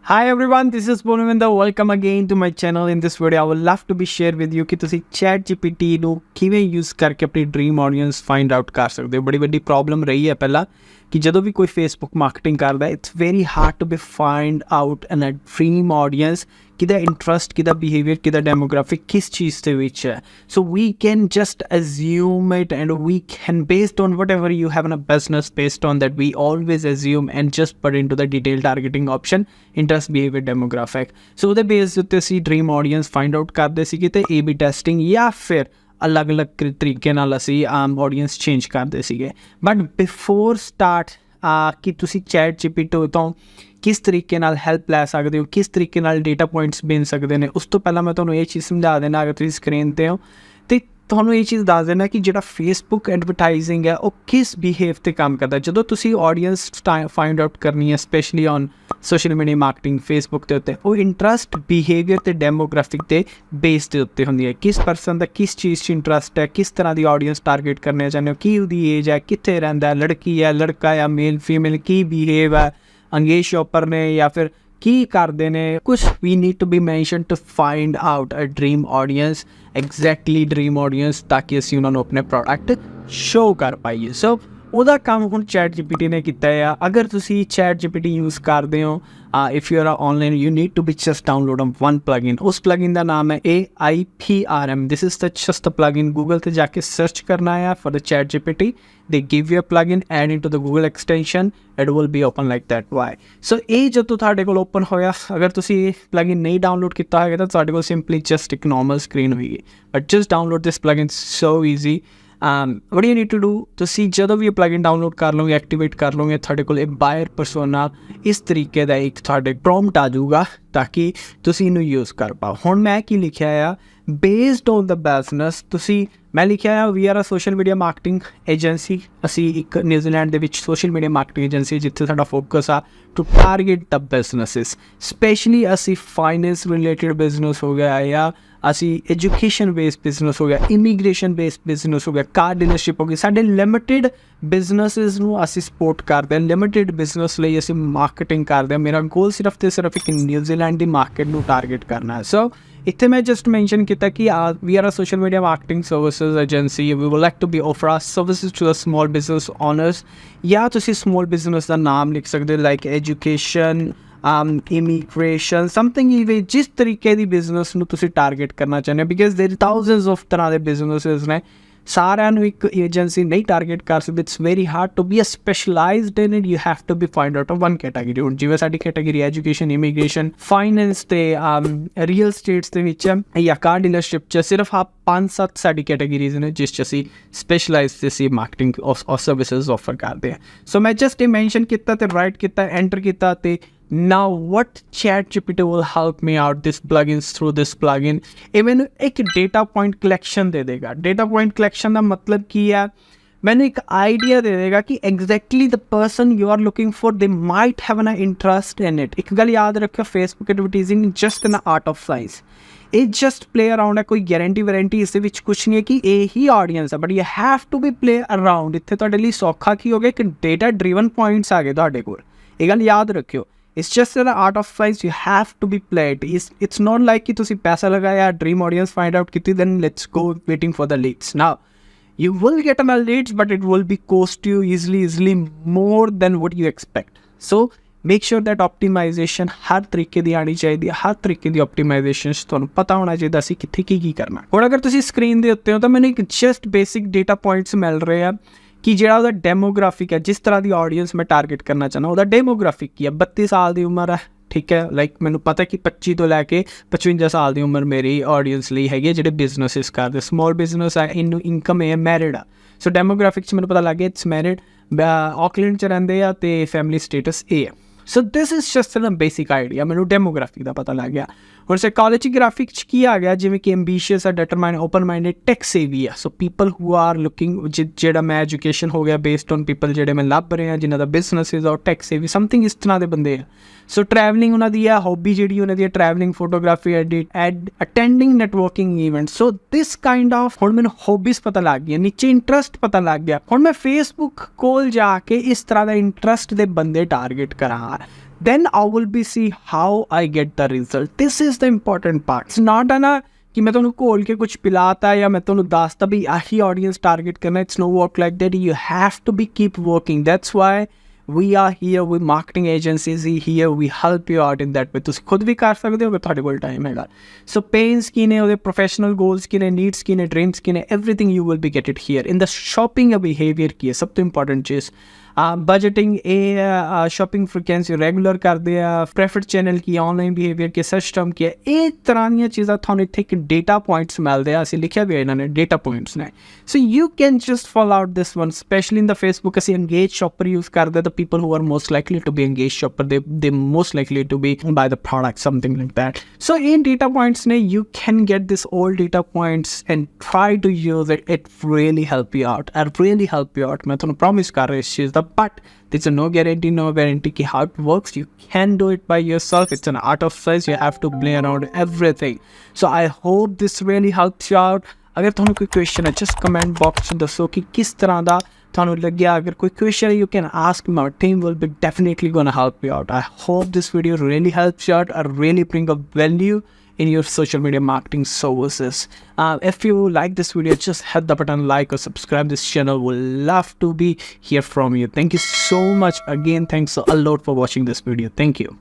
Hi everyone, this is Bonavinda. Welcome again to my channel. In this video, I would love to be share with you कि ਤੁਸੀਂ Chat GPT ਨੂੰ ਕਿਵੇਂ use ਕਰਕੇ ਆਪਣੀ dream audience find out ਕਰ ਸਕਦੇ ਹੋ। ਬੜੀ ਵੱਡੀ ਪ੍ਰੋਬਲਮ ਰਹੀ ਹੈ ਪਹਿਲਾਂ ਕਿ ਜਦੋਂ ਵੀ ਕੋਈ Facebook ਮਾਰਕੀਟਿੰਗ ਕਰਦਾ it's very hard to be find out a dream audience ਕਿਹਦਾ ਇੰਟਰਸਟ, ਕਿਹਦਾ ਬਿਹੇਵੀਅਰ, ਕਿਹਦਾ ਡੈਮੋਗ੍ਰਾਫਿਕ ਕਿਸ ਚੀਜ਼ ਦੇ ਵਿੱਚ ਹੈ। So we can just assume it and we can based on whatever you have in a business based on that we always assume and just put into the detailed targeting option interest, behavior, demographic. So ਉਹਦੇ base ਦੇ ਉੱਤੇ ਅਸੀਂ dream audience find out ਕਰਦੇ ਸੀਗੇ ਤੇ A/B testing ਜਾਂ ਫਿਰ ਅਲੱਗ-ਅਲੱਗ ਤਰੀਕੇ ਨਾਲ ਅਸੀਂ ਆਡੀਅנਸ ਚੇਂਜ ਕਰਦੇ ਸੀਗੇ। ਬਟ ਬਿਫੋਰ ਸਟਾਰਟ ਕਿ ਤੁਸੀਂ ਚੈਟ GPT ਤੋਂ ਕਿਸ ਤਰੀਕੇ ਨਾਲ ਹੈਲਪ ਲੈ ਸਕਦੇ ਹੋ, ਕਿਸ ਤਰੀਕੇ ਨਾਲ ਡੇਟਾ ਪੁਆਇੰਟਸ ਬਣ ਸਕਦੇ ਨੇ, ਉਸ ਤੋਂ ਪਹਿਲਾਂ ਮੈਂ ਤੁਹਾਨੂੰ ਇਹ ਚੀਜ਼ ਸਮਝਾ ਦੇਣਾ ਅਗਰ ਤੁਸੀਂ ਸਕਰੀਨ 'ਤੇ ਹੋ ਅਤੇ ਤੁਹਾਨੂੰ ਇਹ ਚੀਜ਼ ਦੱਸ ਦੇਣਾ ਕਿ ਜਿਹੜਾ ਫੇਸਬੁੱਕ ਐਡਵਰਟਾਈਜ਼ਿੰਗ ਹੈ ਉਹ ਕਿਸ ਬਿਹੇਵ 'ਤੇ ਕੰਮ ਕਰਦਾ। ਜਦੋਂ ਤੁਸੀਂ ਆਡੀਅੰਸ ਫਾਈਂਡ ਆਊਟ ਕਰਨੀ ਹੈ specially on social media marketing Facebook ਦੇ ਉੱਤੇ, ਉਹ ਇੰਟਰਸਟ, ਬਿਹੇਵੀਅਰ ਅਤੇ ਡੈਮੋਗ੍ਰਾਫਿਕ ਦੇ ਬੇਸ ਦੇ ਉੱਤੇ ਹੁੰਦੀ ਹੈ। ਕਿਸ ਪਰਸਨ ਦਾ ਕਿਸ ਚੀਜ਼ 'ਚ ਇੰਟਰਸਟ ਹੈ, ਕਿਸ ਤਰ੍ਹਾਂ ਦੀ ਆਡੀਅੰਸ ਟਾਰਗੇਟ ਕਰਨਾ ਚਾਹੁੰਦੇ ਹੋ, ਕੀ ਉਹਦੀ ਏਜ ਹੈ, ਕਿੱਥੇ ਰਹਿੰਦਾ, ਲੜਕੀ ਹੈ, ਲੜਕਾ ਹੈ, ਮੇਲ ਫੀਮੇਲ, ਕੀ ਬਿਹੇਵ ਹੈ, ਅੰਗੇਜ ਸ਼ੌਪਰ ਨੇ ਜਾਂ ਫਿਰ ਕੀ ਕਰਦੇ ਨੇ, ਕੁਛ ਵੀ need to be mention to find out a dream audience, exactly dream audience, ਤਾਂ ਕਿ ਅਸੀਂ ਉਹਨਾਂ ਨੂੰ ਆਪਣੇ ਪ੍ਰੋਡਕਟ ਸ਼ੋਅ ਕਰ ਪਾਈਏ। ਸੋ ਉਹਦਾ ਕੰਮ ਹੁਣ ਚੈਟ GPT ਨੇ ਕੀਤਾ ਆ। ਅਗਰ ਤੁਸੀਂ ਚੈਟ GPT ਯੂਜ਼ ਕਰਦੇ ਹੋ, if you are online you need to be just download one plugin. ਉਸ ਪਲਗਇਨ ਦਾ ਨਾਮ ਹੈ AIPRM। This is the just plugin. Google 'ਤੇ ਜਾ ਕੇ ਸਰਚ ਕਰਨਾ ਆ for the chat GPT, they give you a plugin, add into the Google extension, it will be open like that. Why? So ਇਹ ਜਦੋਂ ਤੁਹਾਡੇ ਕੋਲ ਓਪਨ ਹੋਇਆ, ਅਗਰ ਤੁਸੀਂ ਇਹ ਪਲਗਇਨ ਨਹੀਂ ਡਾਊਨਲੋਡ ਕੀਤਾ ਹੋਵੇਗਾ ਤਾਂ ਤੁਹਾਡੇ ਕੋਲ ਸਿੰਪਲੀ ਜਸਟ ਇੱਕ ਨੋਰਮਲ ਸਕਰੀਨ ਹੋਏਗੀ। But just download this plugin, so easy. what you need to do, ਤੁਸੀਂ ਜਦੋਂ ਵੀ ਇਹ ਪਲਗਇਨ ਡਾਊਨਲੋਡ ਕਰ ਲਓਗੇ, ਐਕਟੀਵੇਟ ਕਰ ਲਓਗੇ, ਤੁਹਾਡੇ ਕੋਲ ਇਹ ਬਾਇਰ ਪਰਸੋਨਾ ਇਸ ਤਰੀਕੇ ਦਾ ਇੱਕ ਤੁਹਾਡੇ ਪ੍ਰੋਮਪਟ ਆ ਜਾਊਗਾ ਤਾਂ ਕਿ ਤੁਸੀਂ ਇਹਨੂੰ ਯੂਜ਼ ਕਰ ਪਾਓ। ਹੁਣ ਮੈਂ ਕੀ ਲਿਖਿਆ ਆ, ਬੇਸਡ ਔਨ ਦ ਬਿਜ਼ਨਸ, ਤੁਸੀਂ ਮੈਂ ਲਿਖਿਆ ਆ we are a social media marketing agency. ਅਸੀਂ ਇੱਕ ਨਿਊਜ਼ੀਲੈਂਡ ਦੇ ਵਿੱਚ ਸੋਸ਼ਲ ਮੀਡੀਆ ਮਾਰਕੀਟਿੰਗ ਏਜੰਸੀ ਜਿੱਥੇ ਸਾਡਾ ਫੋਕਸ ਆ to target the businesses, specially ਅਸੀਂ ਫਾਈਨੈਂਸ ਰਿਲੇਟਡ ਬਿਜ਼ਨਸ ਹੋ ਗਿਆ ਜਾਂ ਅਸੀਂ ਐਜੂਕੇਸ਼ਨ ਬੇਸਡ ਬਿਜ਼ਨਸ ਹੋ ਗਿਆ, ਇਮੀਗ੍ਰੇਸ਼ਨ ਬੇਸਡ ਬਿਜ਼ਨਸ ਹੋ ਗਿਆ, ਕਾਰ ਡੀਲਰਸ਼ਿਪ ਹੋ ਗਈ। ਸਾਡੇ ਲਿਮਿਟਿਡ ਬਿਜ਼ਨਸਿਸ ਨੂੰ ਅਸੀਂ ਸਪੋਰਟ ਕਰਦੇ ਹਾਂ, ਲਿਮਿਟਿਡ ਬਿਜ਼ਨਸ ਲਈ ਅਸੀਂ ਮਾਰਕੀਟਿੰਗ ਕਰਦੇ ਹਾਂ। ਮੇਰਾ ਗੋਲ ਸਿਰਫ ਅਤੇ ਸਿਰਫ ਇੱਕ ਨਿਊਜ਼ੀਲੈਂਡ ਦੀ ਮਾਰਕੀਟ ਨੂੰ ਟਾਰਗੇਟ ਕਰਨਾ ਹੈ। ਸੋ ਇੱਥੇ ਮੈਂ ਜਸਟ ਮੈਂਸ਼ਨ ਕੀਤਾ ਕਿ we are a social media marketing services agency. We would like to be offer our services to the small business owners, ਜਾਂ ਤੁਸੀਂ ਸਮੋਲ ਬਿਜ਼ਨਸ ਦਾ ਨਾਮ ਲਿਖ ਸਕਦੇ ਹੋ ਲਾਈਕ ਐਜੂਕੇਸ਼ਨ, ਇਮੀਗ੍ਰੇਸ਼ਨ, ਸਮਥਿੰਗ ਇਵੇਂ ਜਿਸ ਤਰੀਕੇ ਦੀ ਬਿਜ਼ਨਸ ਨੂੰ ਤੁਸੀਂ ਟਾਰਗੇਟ ਕਰਨਾ ਚਾਹੁੰਦੇ ਹੋ। ਬਿਕਾਜ਼ ਦੇਰ ਥਾਊਜ਼ੈਂਡਸ ਆਫ ਤਰ੍ਹਾਂ ਦੇ ਬਿਜ਼ਨਸਿਸ ਨੇ, ਸਾਰਿਆਂ ਨੂੰ ਇੱਕ ਏਜੰਸੀ ਨਹੀਂ ਟਾਰਗੇਟ ਕਰ ਸਕਦੀ। It's very hard to be a specialised in it, you have to be find out one category. ਹੁਣ ਜਿਵੇਂ ਸਾਡੀ ਕੈਟਾਗਰੀ ਐਜੂਕੇਸ਼ਨ, ਇਮੀਗ੍ਰੇਸ਼ਨ, ਫਾਈਨੈਂਸ ਅਤੇ ਰੀਅਲ ਸਟੇਟਸ ਦੇ ਵਿੱਚ ਜਾਂ ਕਾਰ ਡੀਲਰਸ਼ਿਪ 'ਚ ਸਿਰਫ 5-7 ਸਾਡੀ ਕੈਟਾਗਰੀਜ਼ ਨੇ ਜਿਸ 'ਚ ਅਸੀਂ ਸਪੈਸ਼ਲਾਈਜ਼ ਅਸੀਂ ਮਾਰਕੀਟਿੰਗ ਔਰ ਸਰਵਿਸਿਜ਼ ਆਫਰ ਕਰਦੇ ਹਾਂ। ਸੋ ਮੈਂ ਜਸਟ ਇਹ ਮੈਂਸ਼ਨ ਕੀਤਾ ਅਤੇ ਰਾਈਟ ਕੀਤਾ, ਐਂਟਰ ਕੀਤਾ ਅਤੇ now what Chat GPT will help me out this plugins through this plugin, ਇਹ ਮੈਨੂੰ ਇੱਕ ਡੇਟਾ ਪੁਆਇੰਟ ਕਲੈਕਸ਼ਨ ਦੇ ਦੇਗਾ। ਡੇਟਾ ਪੁਆਇੰਟ ਕਲੈਕਸ਼ਨ ਦਾ ਮਤਲਬ ਕੀ ਹੈ, ਮੈਨੂੰ ਇੱਕ ਆਈਡੀਆ ਦੇ ਦੇਗਾ ਕਿ exactly the person you are looking for they might have an interest in it. ਇੱਕ ਗੱਲ ਯਾਦ ਰੱਖਿਓ, Facebook advertising just an art of science. ਇਹ ਜਸਟ ਪਲੇ ਅਰਾਊਂਡ ਹੈ, ਕੋਈ ਗਾਰੰਟੀ ਵਾਰੰਟੀ ਇਸ ਦੇ ਵਿੱਚ ਕੁਛ ਨਹੀਂ ਹੈ ਕਿ ਇਹ ਹੀ ਆਡੀਅੰਸ ਹੈ, but you have to be play around. ਇੱਥੇ ਤੁਹਾਡੇ ਲਈ ਸੌਖਾ ਕੀ ਹੋ ਗਿਆ, ਇੱਕ ਡੇਟਾ ਡਰਿਵਨ ਪੁਆਇੰਟਸ ਆ ਗਏ ਤੁਹਾਡੇ ਕੋਲ। ਇਹ ਗੱਲ ਯਾਦ ਰੱਖਿਓ, it's just an art of science, you have to be played. It's not like कि तुसी पैसा लगाया, dream audience find out कितनी, then let's go waiting for the leads. Now you will get an leads, but it will be cost you easily more than what you expect. So make sure that optimization हर तरीके दी आनी चाहिए, हर तरीके दी optimization तुहानू पता होना चाहिए असीं कित्थे की करना। हुण अगर तुसी स्क्रीन दे उत्ते हो तो मैनूं एक just basic data points मिल रहे हैं कि ਜਿਹੜਾ ਉਹਦਾ ਡੈਮੋਗ੍ਰਾਫਿਕ ਹੈ, ਜਿਸ ਤਰ੍ਹਾਂ ਦੀ ਆਡੀਅੰਸ ਮੈਂ ਟਾਰਗੇਟ ਕਰਨਾ ਚਾਹੁੰਦਾ ਉਹਦਾ ਡੈਮੋਗ੍ਰਾਫਿਕ ਕੀ ਹੈ। 32 ਸਾਲ ਦੀ ਉਮਰ ਹੈ, ਠੀਕ ਹੈ। ਲਾਈਕ ਮੈਨੂੰ ਪਤਾ ਕਿ 25 ਤੋਂ ਲੈ ਕੇ 55 ਸਾਲ ਦੀ ਉਮਰ ਮੇਰੀ ਆਡੀਅੰਸ ਲਈ ਹੈਗੀ ਹੈ ਜਿਹੜੇ ਬਿਜ਼ਨਸਿਸ ਕਰਦੇ, ਸਮੋਲ ਬਿਜ਼ਨਸ ਹੈ, ਇਹਨੂੰ ਇਨਕਮ ਹੈ, ਮੈਰਿਡ ਆ। ਸੋ ਡੈਮੋਗ੍ਰਾਫਿਕ 'ਚ ਮੈਨੂੰ ਪਤਾ ਲੱਗ ਗਿਆ ਇਟਸ ਮੈਰਿਡ, ਆਕਲੈਂਡ 'ਚ ਰਹਿੰਦੇ ਆ ਅਤੇ ਫੈਮਿਲੀ ਸਟੇਟਸ ਇਹ ਹੈ। So this is just a basic idea, ਮੈਨੂੰ ਡੈਮੋਗ੍ਰਾਫਿਕ ਦਾ ਪਤਾ ਲੱਗ ਗਿਆ। ਹੁਣ ਸਾਈਕੋਲੋਜੀ ਗ੍ਰਾਫਿਕ 'ਚ ਕੀ ਆ ਗਿਆ, ਜਿਵੇਂ ਕਿ ਐਂਬੀਸ਼ੀਅਸ ਆ, ਡਿਟਰਮਾਈਨ, ਓਪਨ ਮਾਈਂਡਡ, ਟੈਕ ਸੇਵੀ ਆ। ਸੋ ਪੀਪਲ ਹੂ ਆਰ ਲੁਕਿੰਗ, ਜਿਹੜਾ ਮੈਂ ਐਜੂਕੇਸ਼ਨ ਹੋ ਗਿਆ ਬੇਸਡ ਔਨ ਪੀਪਲ ਜਿਹੜੇ ਮੈਂ ਲੱਭ ਰਿਹਾ ਜਿਨ੍ਹਾਂ ਦਾ ਬਿਜ਼ਨਸਿਸ ਔਰ ਟੈਕ ਸੇਵੀ, ਸਮਥਿੰਗ ਇਸ ਤਰ੍ਹਾਂ ਦੇ ਬੰਦੇ ਆ। ਸੋ ਟਰੈਵਲਿੰਗ ਉਹਨਾਂ ਦੀ ਆ, ਹੌਬੀ ਜਿਹੜੀ ਉਹਨਾਂ ਦੀ travelling, photography, attending networking event. So this kind of, ਹੁਣ ਮੈਨੂੰ ਹੌਬੀਜ਼ ਪਤਾ ਲੱਗ ਗਈਆਂ, ਨੀਚੇ ਇੰਟਰਸਟ ਪਤਾ ਲੱਗ ਗਿਆ। ਹੁਣ ਮੈਂ ਫੇਸਬੁੱਕ ਕੋਲ ਜਾ ਕੇ ਇਸ ਤਰ੍ਹਾਂ ਦਾ ਇੰਟਰਸਟ ਦੇ ਬੰਦੇ ਟਾਰਗੇਟ ਕਰਾਂ then I will be see how I get the result. This is the important part. It's not ना कि मैं तुम्हें खोल के कुछ पिलाता या मैं तुम्हें दास्ता भी यही ऑडियंस टारगेट करना. It's no work like that. You have to be keep working. That's why we are here with marketing agencies here. We help you out in that way. ਤੁਸੀਂ ਖੁਦ ਵੀ ਕਰ ਸਕਦੇ ਹੋ ਅਗਰ ਤੁਹਾਡੇ ਕੋਲ ਟਾਈਮ ਹੈਗਾ. So pains ਕੀ ਨੇ, ਉਹਦੇ professional goals ਕੀ ਨੇ, needs ਕੀ ਨੇ, dreams ਕੀ ਨੇ, everything you will be get it here. In the shopping behavior ਕੀ ਹੈ ਸਭ ਤੋਂ important ਚੀਜ਼. बजटिंग शॉपिंग फ्रीक्वेंसी रेगुलर करते हैं, प्रेफर्ड चैनल की, ऑनलाइन बिहेवियर के सिस्टम के, ये तरह दी चीज़ा थानू इत्थे एक डेटा पॉइंट्स मिलते हैं. असीं लिखिया भी है इन्होंने डेटा पॉइंट्स ने. So you can just follow out this one. Specially in the Facebook असीं एंगेज शॉपर यूज़ करते. The people who are most likely to be engage shopper, they most likely to be buy the product, something like that. So in data points ने you can get this old data points and try to use it. It really help you out. I really help you out. मैं तुहानू promise कर रहा इस चीज़ दा. But there's a no guarantee ki how it works. You can do it by yourself. It's an art of size. You have to play around everything. So I hope this really helps you out. अगर तुहानू कोई question है just comment box में दसो कि किस तरह दा तुहानू लग्या. अगर कोई क्वेश्चन है you can ask me. Our team will be definitely gonna help you out. I hope this video really helps you out or really bring up value in your social media marketing services. If you like this video, just hit the button like or subscribe this channel. We'll love to be hear from you. Thank you so much again. Thanks a lot for watching this video. Thank you.